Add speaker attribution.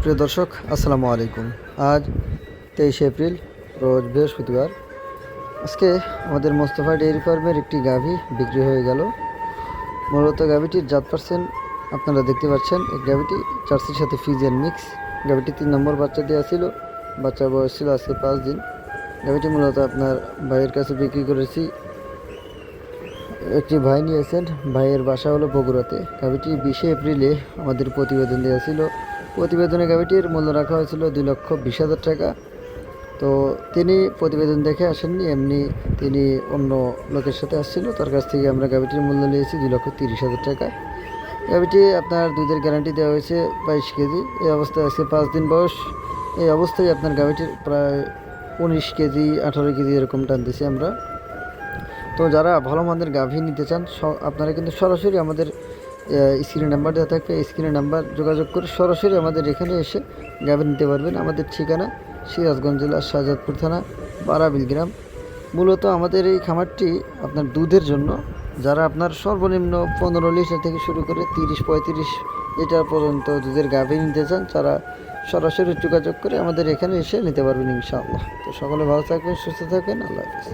Speaker 1: প্রিয় দর্শক, আসসালামু আলাইকুম। আজ 23 এপ্রিল, রোজ বৃহস্পতিবার। আজকে আমাদের মোস্তফা ডেইরি ফার্মের একটি গাভী বিক্রি হয়ে গেল। মূলত গাভীটির জাত পার্সেন্ট আপনারা দেখতে পাচ্ছেন। এই গাভীটি জার্সির সাথে ফিজিয়ান মিক্স। গাভীটি 3 নম্বর বাচ্চা দেওয়া ছিল। বাচ্চার বয়স ছিল আজকে 5 দিন। গাভীটি মূলত আপনার ভাইয়ের কাছে বিক্রি করেছি। একটি ভাই নিয়েছেন, ভাইয়ের বাসা হলো বগুড়াতে। গাভীটি 20 এপ্রিলে আমাদের প্রতিবেদন দেওয়া ছিল। প্রতিবেদনে গাভীটির মূল্য রাখা হয়েছিল 2,20,000 টাকা। তো তিনি প্রতিবেদন দেখে আসেননি, এমনি তিনি অন্য লোকের সাথে আসছিল, তার কাছ থেকে আমরা গাভীটির মূল্য নিয়েছি 2,30,000 টাকা। গাভীটি আপনার দুধের গ্যারান্টি দেওয়া হয়েছে 22 কেজি। এই অবস্থায় আজকে 5 দিন বয়স। এই অবস্থায় আপনার গাভীটির প্রায় 19 কেজি 18 কেজি এরকম টানতেছি আমরা। তো যারা ভালো মানের গাভী নিতে চান, আপনারা কিন্তু সরাসরি আমাদের স্ক্রিনে নাম্বার দেওয়া থাকবে, স্ক্রিনে নাম্বার যোগাযোগ করে সরাসরি আমাদের এখানে এসে গাভী নিতে পারবেন। আমাদের ঠিকানা সিরাজগঞ্জ জেলা শাহজাদপুর থানা বারাবিল গ্রাম। মূলত আমাদের এই খামারটি আপনার দুধের জন্য, যারা আপনার সর্বনিম্ন 15 লিটার থেকে শুরু করে 30-35 লিটার পর্যন্ত দুধের গাভী নিতে চান, তারা সরাসরি যোগাযোগ করে আমাদের এখানে এসে নিতে পারবেন ইনশাআল্লাহ। তো সকলে ভালো থাকবেন, সুস্থ থাকবেন। আল্লাহ হাফেজ।